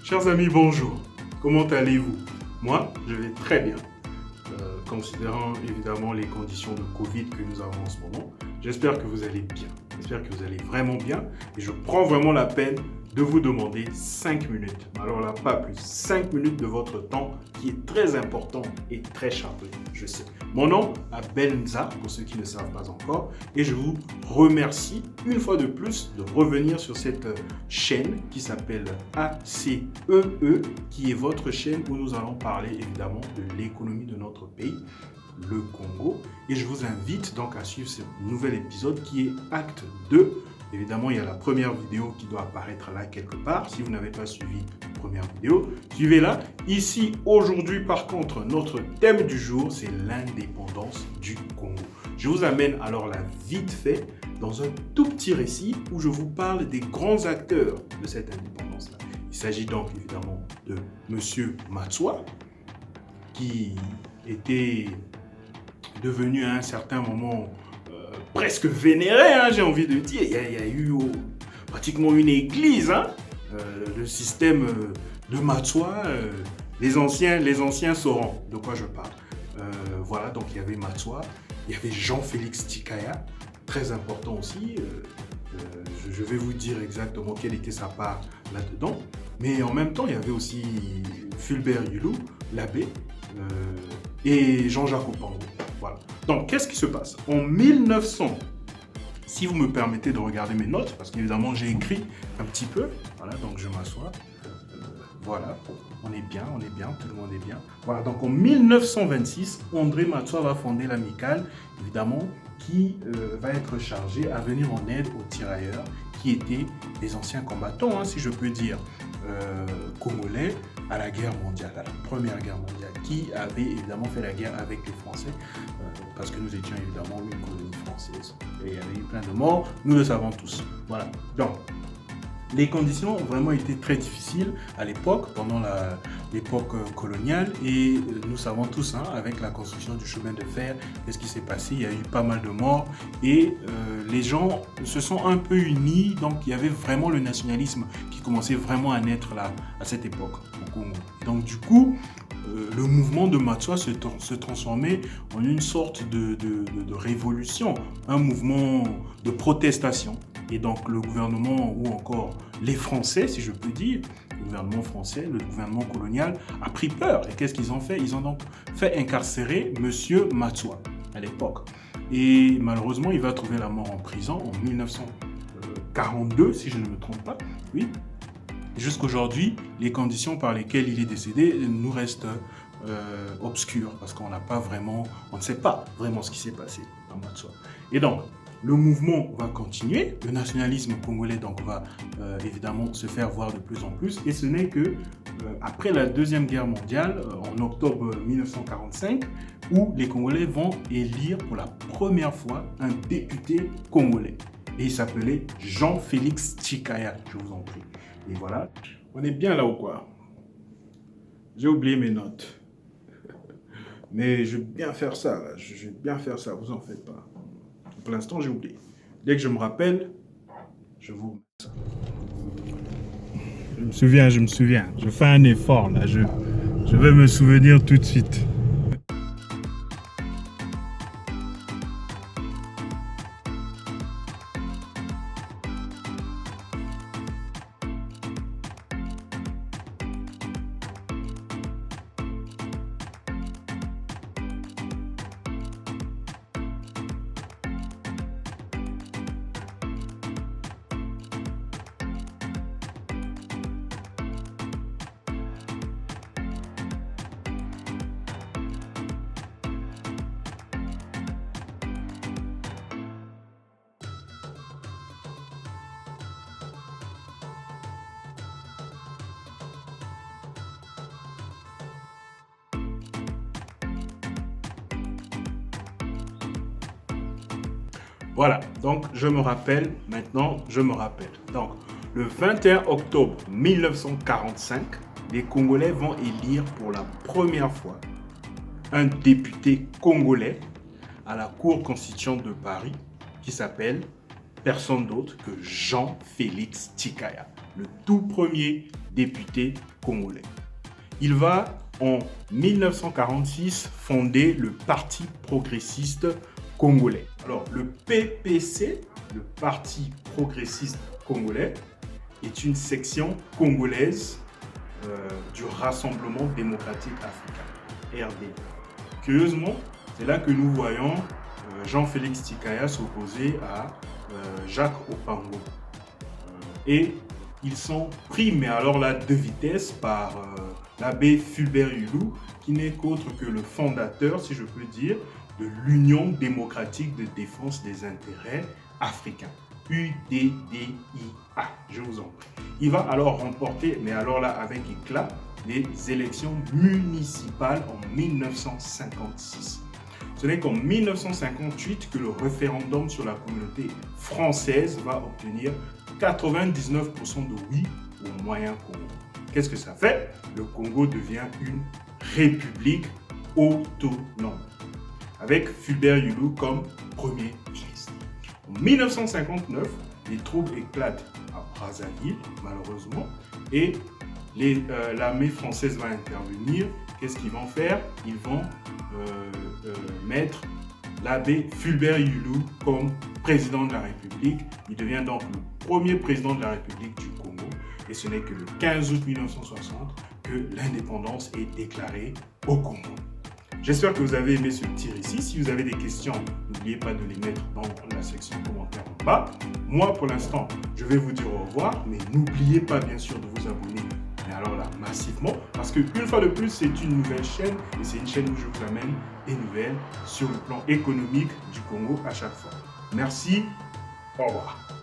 Chers amis, bonjour. Comment allez-vous? Moi, je vais très bien, considérant évidemment les conditions de Covid que nous avons en ce moment. J'espère que vous allez bien. J'espère que vous allez vraiment bien. Et je prends vraiment la peine de vous demander 5 minutes. Alors là, pas plus. 5 minutes de votre temps qui est très important et très chargé, je sais. Mon nom est Benza, pour ceux qui ne savent pas encore. Et je vous remercie une fois de plus de revenir sur cette chaîne qui s'appelle ACEE, qui est votre chaîne où nous allons parler évidemment de l'économie de notre pays, le Congo. Et je vous invite donc à suivre ce nouvel épisode qui est acte 2. Évidemment, il y a la première vidéo qui doit apparaître là quelque part. Si vous n'avez pas suivi la première vidéo, suivez-la. Ici, aujourd'hui, par contre, notre thème du jour, c'est l'indépendance du Congo. Je vous amène alors là vite fait dans un tout petit récit où je vous parle des grands acteurs de cette indépendance-là. Il s'agit donc évidemment de Monsieur Matswa, qui était devenu à un certain moment presque vénéré, hein, j'ai envie de dire. Il y a eu pratiquement une église, hein, le système de Matswa. Les anciens sauront de quoi je parle. Voilà, donc il y avait Matswa, il y avait Jean-Félix Tshikaya, très important aussi. Je vais vous dire exactement quelle était sa part là-dedans. Mais en même temps, il y avait aussi Fulbert Yulu, l'abbé, et Jean-Jacques Opango. Voilà. Donc, qu'est-ce qui se passe? En 1900, si vous me permettez de regarder mes notes, parce qu'évidemment, j'ai écrit un petit peu. Voilà, donc je m'assois. Voilà, on est bien, tout le monde est bien. Voilà, donc en 1926, André Matswa va fonder l'Amicale, évidemment, qui va être chargé à venir en aide aux tirailleurs qui étaient des anciens combattants, hein, si je peux dire, congolais à la guerre mondiale, à la première guerre mondiale, qui avait évidemment fait la guerre avec les Français, parce que nous étions évidemment une colonie française. Et il y avait eu plein de morts, nous le savons tous. Voilà, donc les conditions ont vraiment été très difficiles à l'époque, pendant l'époque coloniale, et nous savons tous, hein, avec la construction du chemin de fer, qu'est-ce qui s'est passé? Il y a eu pas mal de morts, et les gens se sont un peu unis, donc il y avait vraiment le nationalisme qui commençait vraiment à naître là, à cette époque, au Congo. Donc du coup, le mouvement de Matswa se transformait en une sorte de révolution, un mouvement de protestation. Et donc le gouvernement, ou encore les Français, si je peux dire, le gouvernement français, le gouvernement colonial, a pris peur. Et qu'est-ce qu'ils ont fait? Ils ont donc fait incarcérer Monsieur Matswa à l'époque. Et malheureusement, il va trouver la mort en prison en 1942, si je ne me trompe pas. Oui. Jusqu'aujourd'hui, les conditions par lesquelles il est décédé nous restent obscures, parce qu'on n'a pas vraiment, on ne sait pas vraiment ce qui s'est passé à Matswa. Et donc, le mouvement va continuer, le nationalisme congolais donc va évidemment se faire voir de plus en plus, et ce n'est que après la Deuxième Guerre mondiale, en octobre 1945, où les Congolais vont élire pour la première fois un député congolais. Et il s'appelait Jean-Félix Tshikaya, je vous en prie. Et voilà, on est bien là ou quoi? J'ai oublié mes notes. Mais je vais bien faire ça, là. Je vais bien faire ça, vous en faites pas. Pour l'instant, j'ai oublié. Dès que je me rappelle, je vous... Je me souviens. Je fais un effort, là. Je vais me souvenir tout de suite. Voilà, donc je me rappelle, Donc, le 21 octobre 1945, les Congolais vont élire pour la première fois un député congolais à la Cour constituante de Paris qui s'appelle personne d'autre que Jean-Félix Tshikaya, le tout premier député congolais. Il va en 1946 fonder le Parti progressiste congolais. Alors le PPC, le Parti progressiste congolais, est une section congolaise du Rassemblement démocratique africain, RD. Curieusement, c'est là que nous voyons Jean-Félix Tikaya s'opposer à Jacques Opango. Et ils sont pris, mais alors là, de vitesse par l'abbé Fulbert Yulu, qui n'est qu'autre que le fondateur, si je peux dire, de l'Union démocratique de défense des intérêts africains. UDDIA, je vous en prie. Il va alors remporter, mais alors là, avec éclat, les élections municipales en 1956. Ce n'est qu'en 1958 que le référendum sur la communauté française va obtenir 99% de oui au moyen Congo. Qu'est-ce que ça fait? Le Congo devient une république autonome, avec Fulbert Yulu comme premier ministre. En 1959, les troubles éclatent à Brazzaville, malheureusement, et l'armée française va intervenir. Qu'est-ce qu'ils vont faire? Ils vont mettre l'abbé Fulbert Yulu comme président de la République. Il devient donc le premier président de la République du Congo. Et ce n'est que le 15 août 1960 que l'indépendance est déclarée au Congo. J'espère que vous avez aimé ce petit récit. Si vous avez des questions, n'oubliez pas de les mettre dans la section commentaires en bas. Moi, pour l'instant, je vais vous dire au revoir, mais n'oubliez pas bien sûr de vous abonner. Mais alors là, massivement, parce qu'une fois de plus, c'est une nouvelle chaîne et c'est une chaîne où je vous amène des nouvelles sur le plan économique du Congo à chaque fois. Merci, au revoir.